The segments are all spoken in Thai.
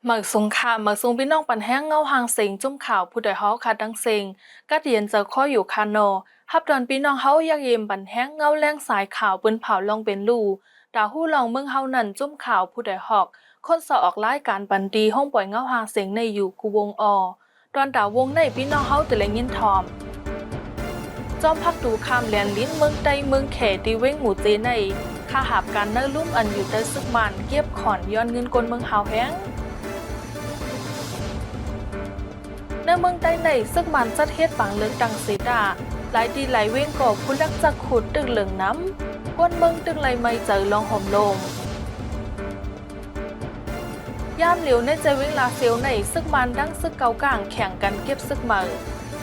หมักสงค่ะหมักสงพี่น้องปันแห้งเงาหางเสียงจุ่มข่าวผู้ใดฮอค่ะดังเสียงกัดเย็นเจอข้ออยู่คาโนฮับดอนพี่น้องเฮาอยากเยี่ยมปันแห้งเงาแรงสายข่าวปืนเผาลองเป็นลู่ดาหู้ลองเมืองเฮานั่นจุ่มข่าวผู้ใดฮอกคนสอออกรายการปันดีห้องปล่อยเงาหางเสียงในอยู่กูวงตอนดาวงในพี่น้องเฮาแต่ละยินทอมจอมพักดูคำแลนลิ้นเมืองใดเมืองเขตีเว้งหมู่เจในข้าหาบการเนื้อลุ่มอันอยู่แต่ซึกมันเก็บขอนย้อนเงินกลเมืองเฮาแห้งในเมืองใต้ในซึกมันจัดเฮ็ดปังเลิกดังเสดาหลายดีหลายเว้งก่อผู้ลักจักขุดตึกเหลืองน้ำก้นเมืองตึกไหลไม่เจอลองห่มลมยามเหลียวในใจเว้งลาเซียวในซึกมันดังซึกเกากลางแข่งกันเก็บซึกมือ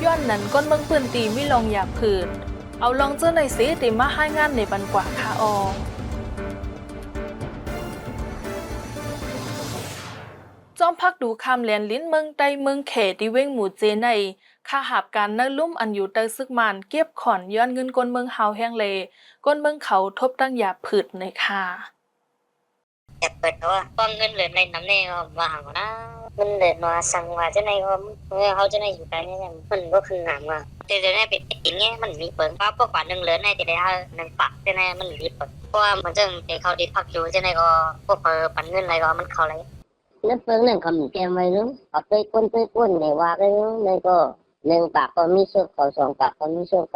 ย้อนนั้นก้นเมืองปืนตีไม่ลองหยาบผืนเอาลองเจอในสีตีมาให้งานในบันกว่าคาจอมพักดูคำแลนลิ้นเมืองใต้เมืองเขตีเว้งหมู่เจในข้าหาบการเนื้อลุ่มอันอยู่ใต้ซึกมันเก็บขอนย้อนเงินกลเมืองเฮาแห้งเลก้นเมืองเขาทบตั้งหยาบผืดในค่ะแต่เปิดว่าป้องเงินเหลือในน้ำแน่ก็ว่าหานะมันเหลือมาสั่งว่าจะในก็เขาจะในอยู่กันเนี่ยมันก็คือหนามว่าแต่จะในเป็นอย่างเงี้ยมันมีเปิดป้าพวกกว่าหนึ่งเหลือในจะได้หนึ่งปักจะในมันมีเปิดเพราะว่ามันจะไปเขาดิพักอยู่จะในก็พวกปันเงินอะไรก็มันเขาอะไรnước phương này còn kèm mày đúng ở cây quân này qua cái này có nâng bạc còn mi số có sòng bạc còn mi số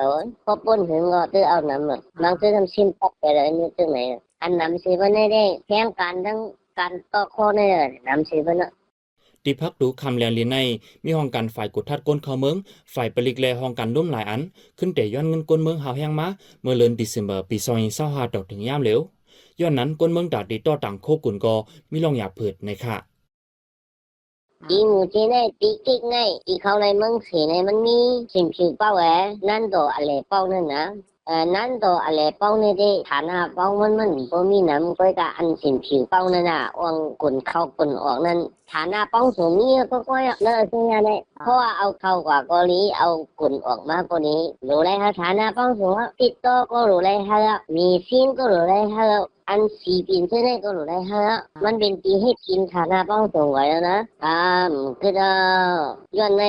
có quân hướng ngọ tư ao nằm rồi mang tư thầm xin bạc cái đấy như tư này anh nằm xí bên này đây khen càn đăng càn to kho này rồi nằm xí bên đó ที่พักดูคำแลนลีในมีห้องการฝ่ายกดทัดก้นเข้าเมืองฝ่ายปลิกแลห้องการร่วมหลายอันขึ้นแต่ย้อนเงินก้นเมืองหาวแห้งมาเมื่อเดือนธันวาคมปี2025ต่อถึงยามเหลวย้อนนั้นก้นเมืองดาดดีต่อต่างโคกุนกอมีลองหยาเผิดในค่ะอีหมูจีnày tí kích này ý khâu này mừng xí này mình mi xin chịu bao vé nan đồ à lệ bao nữa nè nan đồ à lệ bao này đi thản hà bao mình có mi nắm có cả ăn xin chịu bao nữa nè uống quần khâu quần uống nên thản hà bao số mi có coi nó ở trên nhà này เพราะว่าเอาเข้ากับกอลีเอากุ่นออกมากว่านี้รู้เลยฮะฐานะป้องสูงติดต่อก็รู้เลยฮะมีซีนก็รู้เลยฮะอันสีปีนเส้นก็รู้เลยฮะมันเป็นปีให้กินฐานะป้องสูงไว้แล้วนะคือย้อนใน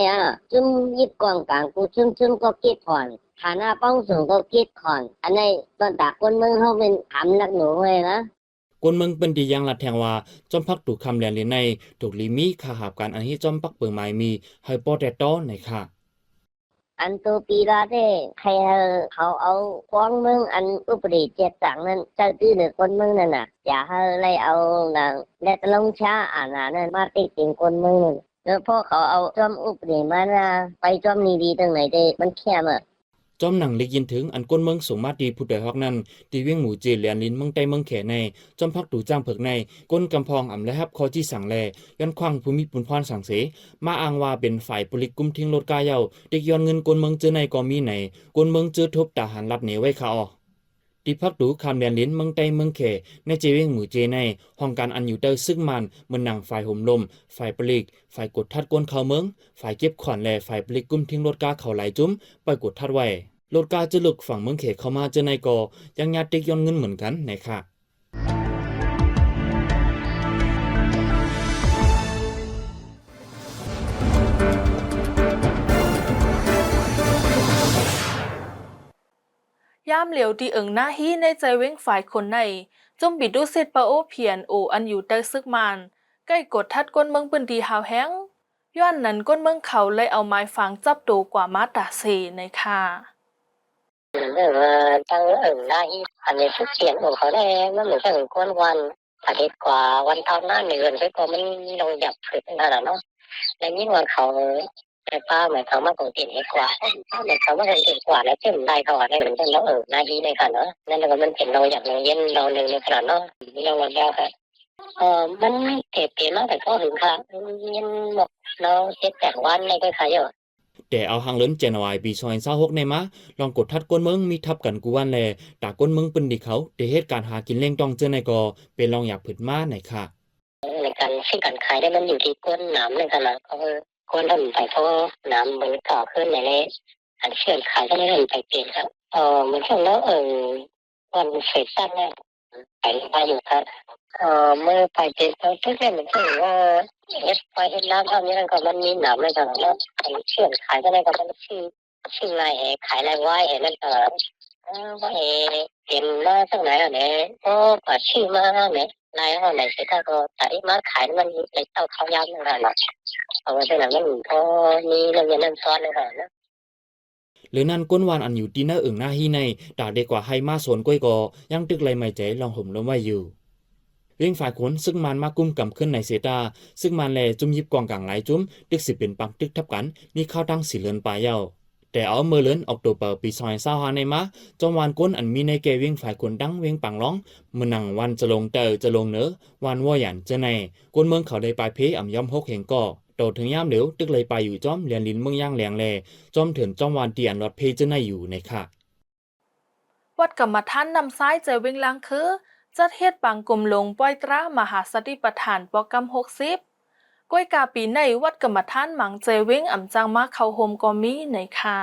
จุ่มยิบกองกลางกูจุ่มก็เก็บผ่อนฐานะป้องสูงก็เก็บผ่อนอันนี้ตอนตากคนเมืองเขาเป็นขำนักหนูเลยนะกวนเมืองเป็นดียังลัดแทงว่าจอมพักถูกคำแลนลีในถูกลีมีขาหาบการอันที่จอมพักเปิงไม้มีให้ปอแต่ต้อในค่ะอันตัวปีละเด้ใครเขาเอาควงเมืองอันอุปริเจ็ดสังนั้นเจ้าตื้อหรือคนเมืองนั่นน่ะอย่าให้ไล่เอาน่ะและตะลงช้านั่นมาติดติงคนเมืองนั่นแล้วพอเขาเอาจอมอุปริมานะไปจอมนี้ดีตรงไหนเด้มันแคบจอมหนังเล็กยินถึงอันก้นเมืองสมมาตรีผู้ใดฮอกนั้นตีเวียงหมู่เจเลียนลิ้นเมืองใต้เมืองแขในจอมพักดูจ้างเผิกในก้นกำพองอ่ำและฮับคอที่สั่งแลย้อนควังภูมิปุนพรสั่งเสมาอ้างว่าเป็นฝ่ายปลิกกุมทิ้งรถกาเยาเด็กย้อนเงินก้นเมืองเจอในก็มีไหนก้นเมืองเจอทบทหารรัดเหนียวไว้ค่ะที่พักดูคำแดนลิ้นเมืองใต้เมืองแขในเจเวียงหมู่เจในห้องการอันอยู่เตอซึ่งมันเหมือนหนังฝ่ายห่มลมฝ่ายปลิกฝ่ายกดทัดก้นเข้าเมืองฝ่ายเก็บขอนและฝ่ายปลิกกุมทิ้งรถกาเขาไหลจุ้มไปกดทัดไว้รถกาจะลุกฝั่งเมืองเขตเข้ามาเจอในกอยังญาติย้อนเงินเหมือนกันในค่ะยามเหลียวดีหน้าฮีในใจเว้งฝ่ายคนในจมบิดดูเซตปะโอเพียนโออันอยู่ใต้ซึกมันใกล้กดทัดก้นเมืองปืนดีหาวแห้งย้อนนั้นก้นเมืองเขาเลยเอาไม้ฝังจับตัวกว่ามาตาเซในค่ะตั้งได้อันนี้ทุกเสียงของเขาได้มันเหมือนกับคนวันอาทิตย์กว่าวันเท่าหน้าหนึ่งไปก็ไม่ลงหยับฝึกขนาดเนาะแล้วยิ่งวันเขาแต่ป้าหมายความว่าคงติดให้กว่าหมายความว่าคงติดกว่าแล้วเชื่อมได้เขาได้เหมือนกันแล้วหน้าที่ในขนาดเนาะนั่นก็มันเป็นเราอยากเย็นเราหนึ่งในขนาดเนาะเราวันยาวค่ะมันเก็บเกี่ยวมากแต่ก็ถึงค่ะยันหมดเรา7-8 วันในก็ขายอยู่แต่เอาหางเลินเจนวายปี2026ในมาลองกดทัดก้นเมืองมีทับกันกูวันแลตาก้นเมืองปืนดีเขาแต่เหตุการณ์หากินเล่งต้องเจอในกอเป็นลองอยากผืดมาไหนค่ะในการที่การขายได้มันอยู่ที่ก้นน้ำในขนาดก็คือก้นเริ่มไปเพราะน้ำมันก่อขึ้นในนี้อันเชื่อมขายก็เริ่มไปเปลี่ยนครับมันช่วงแล้ววันเฟสสั้นเนี่ย ไปอยู่ครับเมื่อไปเจอเขาทุกอย่างมันก็ว่าเฮ็ดไปเฮ็ดน้ำทำนี่นั่นก็มันมีหนามอะไรต่างๆแล้วเชื่อขายก็ได้ก็มันชื่ออะไรขายอะไรไว้นั่นก็ว่าเห็นมาตั้งไหนอ่ะเนี่ยก็ป่าชื่อมาเนี่ยนายว่าไหนเสร็จก็แต่มาขายมันในเต้าเขายำนั่นแหละเอาไว้ที่ไหนมันพอมีเรื่องเงินนั่นซ้อนเลยนะ หรือนั่นก้นวานอันอยู่ตีหน้าอึ่งหน้าฮีในตากเด็กกว่าให้มาสวนก้อยก็ยังตึกไรไม่ใจลองห่มล้มไว้อยู่เรื่องฝ่ายขนซึ่งมันมากุ้มกำขึ้นในเซตาซึ่งมันแลจุ่มยิบกองกลางหลายจุ่มตึกสิเป็นปังตึกทับกันมีข้าวตั้งสีเลือนปลายเย้าแต่เอาเมื่อเลือนออกตัวเปิดปีซอย25ในมาจอมวานก้นอันมีในแกเวียงฝ่ายขนดังเวียงปังร้องมือนังวันจะลงจะลงเนอวันว่าหยันจะในก้นเมืองเขาได้ปลายเพอ่ำย่อมหกเหงก็โตถึงย่ามเหลวตึกเลยไปอยู่จอมเรียนลิ้นเมืองย่างแหลงแลจอมเถื่อนจอมวานเตียนรถเพจะในอยู่ในค่ะวัดกรรมฐานนำซ้ายใจเวิ่งลังคือจัดเฮ็ดปังกลมลงปล่อยตรามหาสติปัฏฐานโปรแกรม60ก้อยกาปีในวัดกรรมฐานหมังใจเว้งอ่ำจังมาเข้าโฮมก็มีในค่ะ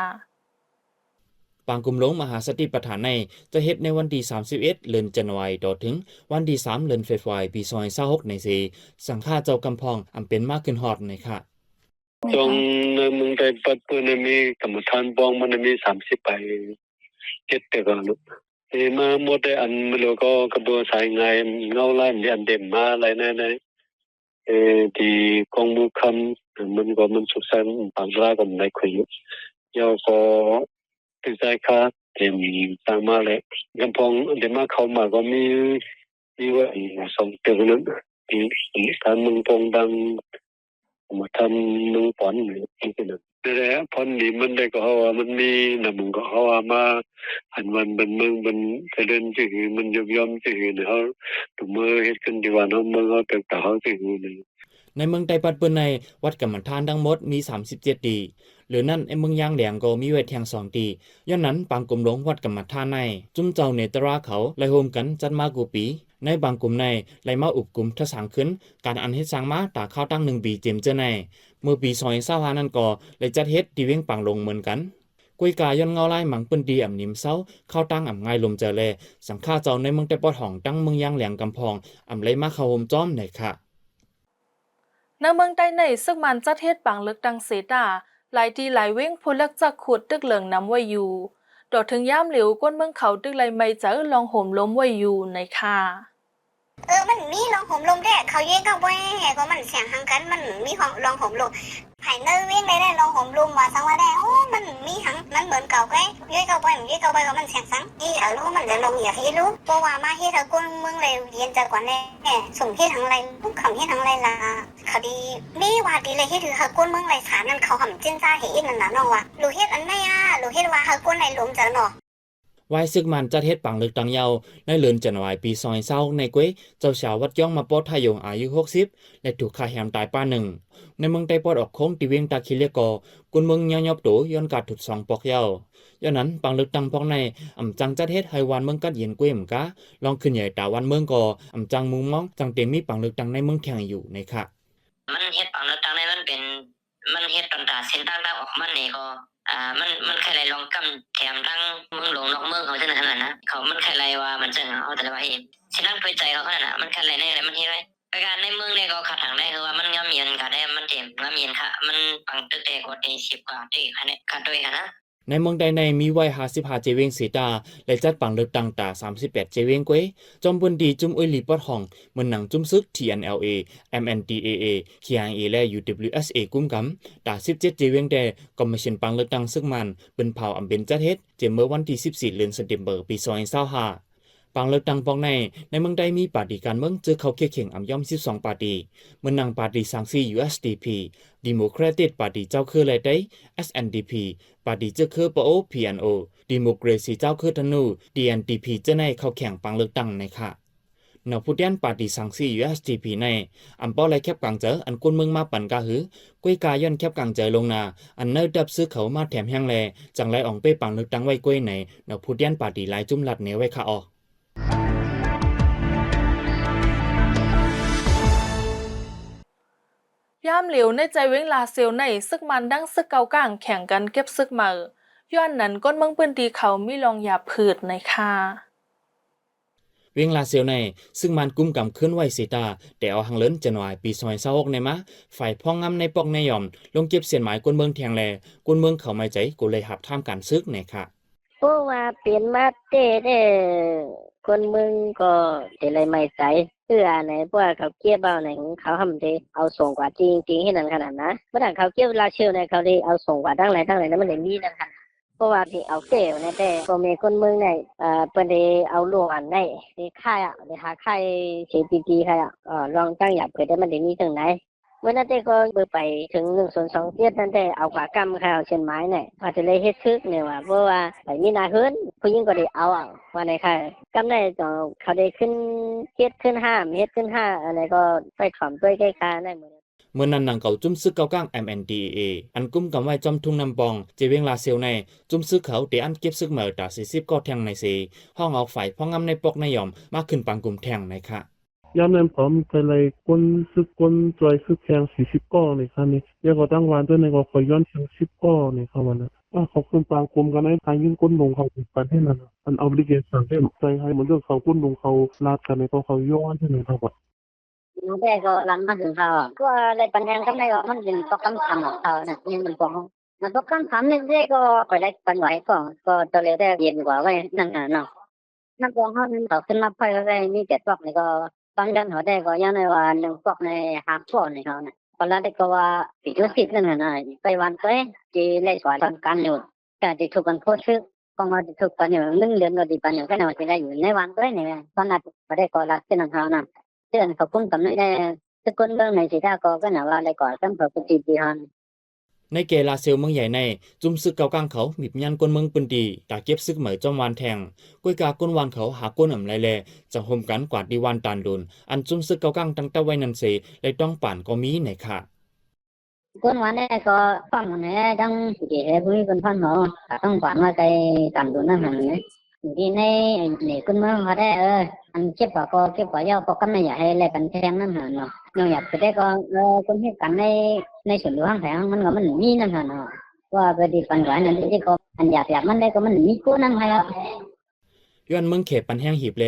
ปางกุมหลงมหาสติปัฏฐานในจะเฮ็ดในวันที่31เดือนธันวาคมต่อถึงวันที่3เดือนเฟบรุยปี2026ในสีสังฆาเจ้ากำพองอำเป็นมากขึ้นฮอดในค่ะจงมึงได้ปัดปืนมีกรรมฐานบองมันมี30ไปเจ็ดแต่ก็ลุมาหมดได้อันมันก็กระบวนสายงานเงาไล่อันเด่มมาอะไรแน่ๆที่กองมือคำมันก็มันสุขสันต์บางรากันในคุยยาวก็ติดใจค่ะเต็มต่างมาเลยกำพองเดี๋ยวมาเข้ามาก็มีว่าสองเตือนนั้นที่การมึงปองดังมาทำมึงปอนนี่คือนั่นแต่แล้วพอนนี่มันได้ก็ว่ามันมีนะมึงก็ว่ามาอันวันเป็นมึงเป็นเดินจื่อมันยอมจื่อเนี่ยเขาตัวมือเฮ็ดกันดีว่าเนาะมึงเขาแต่เขาจื่อนี่ในเมืองไต้ปัดเปิ้นในวัดกรรมฐานทั้งหมดมี37ตีหรือนั่นไอ้เมืองยางแหลงก็มีไว้แทง2ตีย้อนนั้นปางกลมหลงวัดกรรมฐานในจุ้มเจ้าเนตราเขาไล่โฮมกันจัดมากูปีในบางกลุ่มในไล่มาอุบกลุ่มทะสังขึ้นการอันเฮ็ดสร้างมาตาข้าวตั้ง1ปีเจมเจอในเมื่อปี2025นั้นก็เลยจัดเฮ็ดที่เวียงปังลงเหมือนกันกุยกาย้อนเงาไล่หมังเปิ้นดีอ่ำนิมเซาเข้าตั้งอ่ำง่ายลมเจอแลสังฆาเจ้าในเมืองแต่ปอดห้องตั้งเมืองยางแหลงกำพองอ่ำไล่มาเข้าโฮมจ้อมไหนค่ะในเมืองใต้ในซึ่งมันจัดเฮ็ดปังเลือกดังเสดาหลายที่หลายเว้งผู้เลือกจักขุดตึกเหลืองนำไว้อยู่ดอถึงย่ามเหลียวก้นเมืองเขาตึกไรไม่เจอลองห่มล้มไว้อยู่ในค่ะมันมีลองห่มลมแท้เขาเย่ก็บ่ให้ก็มันเสียงหังกันมันมีของลองห่มลมไผเนอเว้งได้ลองห่มลมว่าสังว่าได้โอ้มันมีหังมันเหมือนเก่าไกเย่ก็บ่มันเย่ก็บ่ก็มันเสียงสังอีรู้มันจะลงอย่าให้รู้เพราะว่ามาเฮ็ดก้นเมืองเลยเรียนจากก่อนแน่ส่งเฮ็ดทางไรคำเฮ็ดทางไรล่ะคดีมีว่าดีเลยเฮ็ดถือก้นเมืองไรสารนั่นเขาหำจิ้นจ้าเฮ็ดนั่นน่ะเนาะว่ารู้เฮ็ดอันไหนรู้เฮ็ดว่าก้นไรหลวมจังเนาะวายซึกมันจัดเฮ็ดปังเลือกตั้งเยาในเดือนจันวาคมปี2020ในก้วยเจ้าชาววัดย่องมาปอดทายงอายุ60และถูกฆ่าแหมตายป้าหนึ่งในเมืองไต้ปอดออกโค้งติเวียงตาคิเลกอกุนเมืองยอยอบโตย้อนกาดถุด2ปอกเยาย้อนนั้นปังเลือกตั้งปอกในอำจังจัดเฮ็ดให้วันเมืองกัดเย็นก้วยมกะลองขึ้นใหญ่ตาวันเมืองก็อำจังมุงมองจังเต็มมีปังเลือกตั้งในเมืองแข่งอยู่ในค่ะมันเฮ็ดปังเลือกตั้งในมันเฮ็ดตอนตาเส้นทางดาวออกมันนี่ก็มันแค่ไรลองกำแถมทั้งเมืองหลวงนอกเมืองเขาจะนั่นนะเขามันแค่ไรว่ามันจะเอาแต่ละว่าเองฉะนั้นเพื่อใจเขาขนาดนั้นมันแค่ไรในอะไรมันเฮ็ดไว้ประการในเมืองเนี่ยก็ขัดทางได้คือว่ามันงามเย็นค่ะได้มันเต็มงามเย็นค่ะมันปังตึกแต่กว่าที่10กว่าที่ค่ะเนี่ยค่ะด้วยค่ะนะในเมืองใดในมีไว้55เจเวงสีตาและจัดปังเลือกตั้งตา38เจเวงก้วยจอมบุญดีจุ้มอุ้ยลีปอดห้องเหมือนหนังจุ้มซึก TNLA MNDAA KIA และ UWSA กุ้มกำตา17เจเวงแต่คอมมิชชั่นปังเลือกตั้งซึกมันเป็นเผ่าอำเป็นจัดเฮ็ดเจเมื่อวันที่14เดือนธันวาคมปี2025ปังเลือกตั้งปองในเมืองใดมีปาร์ตี้การเมืองเจอเขาเคียงเข่งอำย่อม12ปาร์ตี้เหมือนหนังปาร์ตี้สังซี USDP Democratic Party เจ้าคือไรได้ SNDP ปาร์ตี้เจ้าคือปโอ PNO Democracy เจ้าคือธนู DNDP จะในเข้าแข่งปังเลือกตั้งในค่ะนอผู้เดียนปาร์ตี้สังซี USDP ในอำป้อไรแคบกังเจออันกุนเมืองมาปั่นกาหือก้วยกาย้อนแคบกังเจอลงนาอันเนอดับซื้อเขามาแถมแห้งแลจังไรอ่องเป้ปังเลือกตั้งไว้ก้วยในนอผู้เดียนปาร์ตี้หลายจุ่มลัดเหนียวไว้ค่ะอ๋ย่ามเหลียวในใจเว้งลาเซียวในซึกมันดังซึกเกากลางแข่งกันเก็บซึกมาย้อนนั้นก้นเมืองปืนตีเขามีลองหยาบผืดในค่ะ เวียงลาเซียวในซึ่งมันกุมกำขึ้นไว้สีตาแต่เอาหังเลินจะหน่อยปีซอย26ในมะฝ่ายพ่องงำในปอกในยอมลงเก็บเสียนหมายกวนเมืองแทงแลกวนเมืองเขาไม่ใจกูเลยหับท่ามการซึกในค่ะ เพราะว่าเปลี่ยนมาเต้เด้คนมึงก็จะเลยไม่ใส่เสื้อไหนเพราะว่าเขาเก็บเอาไหนเขาทำได้เอาส่งกว่าจริงๆให้นั่นขนาดนะเมื่อไหร่เขาเก็บลาเชียวในเขาได้เอาส่งกว่าตั้งไหนนั้นมันเลยมีนั่นขนาดเพราะว่าที่เอาเก้วในแต่ก็มีคนมึงในเปิ้นได้เอาลวงอันได้ที่ค่ายได้หาค่ายเสียปีๆค่ายลองตั้งหยับเกิดได้มันได้มีถึงไหนเมื่อนั้นก็เบอร์ไปถึง102เทียดนั่นแต่เอาขวากำข้าวเช่นไม้เนี่ยอาจจะเลยเฮ็ดซึกเนี่ยว่าเพราะว่าไปมีนาขึ้นผู้หญิงก็ได้เอาว่าในค่ะกำได้ก็เขาได้ขึ้นเฮ็ดขึ้น5เฮ็ดขึ้น5อะไรก็ไปขอมด้วยใกล้ๆได้หมด เมื่อนั้นหนังเก่าจุ้มซึกเก่าก้าง MNDAA อันกุ้มกำไว้จอมทุ่งนำปองเจเวียงลาเซียวในจุ้มซึกเขาเตอันเก็บซึกเหมือตา40ก็แทงในเซห้องเอาฝ่ายพ่องงำในปอกในยอมมากขึ้นปังกลุ่มแทงในค่ะยามนั้นผมไปเลยก้นซึกก้นจอยซึกแทง40ก้อในครั้งนี้แล้วก็ตั้งวันด้วยในก็คอยย้อนแทง10ก้อในครั้งวันนั้นว่าเขาขึ้นปางกลมกันในทางยื่นก้นลงเขาปันให้นั่นมันเอาลิเกสั่งได้ใจให้เหมือนเรื่องเขาก้นลงเขาลาดกันในก็เขาย้อนที่ไหนเขาบอก แต่ก็รันมาถึงเขาก็เลยปัญญาก็ไม่ก็มันเป็นต้องทำของเขานะนี่มันก็มันต้องทำนี่ก็ไปได้ปัญไหวก็ตัวเลยได้เย็นกว่าไว้นั่นน่ะเนาะนักร้องเขาเขาขึ้นมาไปก็ได้มีเจ็ดปอกนี่ก็บางกันเขาได้ก็ยังในว่าหนึ่งปอกในหางปอกในเขาเนี่ยพอแล้วได้ก็ว่าปิดยุตินั่นน่ะไปวันก็จีเลยสอนทำการอยู่แต่ที่ถูกกันโพสต์ก็มาถูกกันอยู่1 เดือนก็ดีปันอยู่ก็น่าจะได้อยู่ในวันก็ได้เนี่ยตอนนั้นก็ได้ก็รักเป็นของเขานะเดือนเขาคุ้มกับนี่ทุกคนเมืองในสิท่าก็หนาว่าอะไรก่อนตั้งแต่ปฏิบัติฮัน ในเกลาเซลเมืองใหญ่ในจุ้มซึกเก่าก้างเขามียันกวนเมืองปืนดีตาเก็บซึกเหมยจอมวานแทงก้วยกาก้นวานเขาหาก้นอ่ำไรแลจะห่มกันกวาดดีวานตานโดนอันจุ้มซึกเก่าก้างตั้งแต่ไว้นันเสเลยต้องป่านก็มีในค่ะคนวันนี้ก็ฟังเนี่ยต้องเกี่ยวกับคนพันหมอต้องฝันว่าใจต่ำตัวนั่นหันเนี่ยทีนี้เนี่ยคนเมืองเขาได้อันเก็บก็เก็บก็ย่อก็ไม่อยากให้อะไรกันแทงนั่นหันเนาะเราอยากจะได้ก็คนที่กันในส่วนหลวงแทงมันก็มันมีนั่นหันเนาะว่าไปดีฟันหวานนั่นที่ก็อันอยากมันได้ก็มันมีกู้นั่นให้ย้อนเมืองเขตปันแห้งหีบเล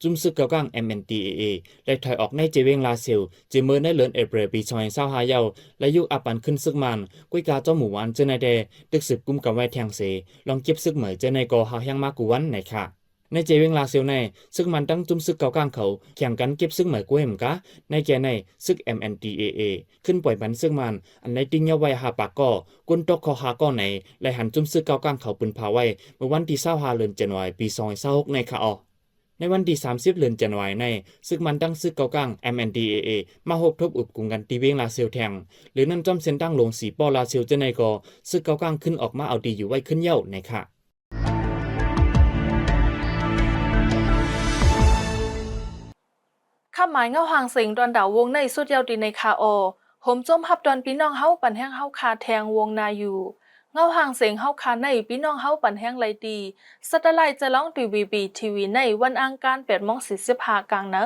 จุ้มซึกเก่าก้าง MNDAA และถอยออกในเจเวงลาเซลเจเมือในเลือนเอเปรปี2025เยาและยุคอปันขึ้นซึกมันกุ้ยกาเจ้าหมู่วันเจในเดตึกสืบกุมกับไว้แทงเสลองเก็บซึกเหมยเจในกอหาแห้งมากกูวันในค่ะในเจเวงลาเซลในซึกมันตั้งจุ้มซึกเก่าก้างเขาแข่งกันเก็บซึกเหมยกุ้ยเหมกะในแกในซึก MNDAA ขึ้นปล่อยปันซึกมันอันในติ้งเยาไว้หาปากก็กุนตกคอหาก็ไหนและหันจุ้มซึกเก่าก้างเขาปืนพาไว้เมื่อวันที่25เดือนธันวาคมปี2026ในค่ะในวันที่30เดือนธันวาคมในซึกมันตั้งซึกเก่าก้าง MNDAA มาหบทบอุบกุมกันตีเวงลาเซลแทงหรือนั่นจอมเส้นตั้งลงสีปอลาเซลเจในก็ซึกเก่าก้างขึ้นออกมาเอาดีอยู่ไว้ขึ้นเย้าในค่ะข้าหมายเงาหางเสียงดอนดาววงในสุดยาวดีในคาโอโหมจมฮับดอนพี่น้องเฮาปันแห้งเฮาคาแทงวงนาอยู่เงาหางเสียงเฮาคาในพี่น้องเฮาปันแห้งไรดีสตไลจะร้องDVBทีวีในวันอังคาร8:45กลางเนอ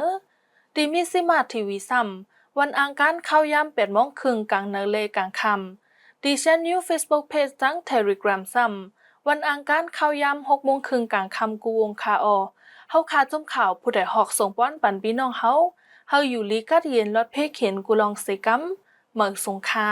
ดีมิซิมาทีวีซ้ำวันอังคารเข้ายาม8:30กลางเนอเลกลางค่ำดิฉันนิว Facebook Page ทั้ง Telegram ซ้ำวันอังคารเข้ายาม6:30กลางค่ำกูวงคาโอเฮาคาจมข่าวผู้ใดหอกส่งป้อนปันพี่น้องเฮาอยู่ลีกัดเย็นรถเพเข็นกูลองเสกัมเหมือสงคา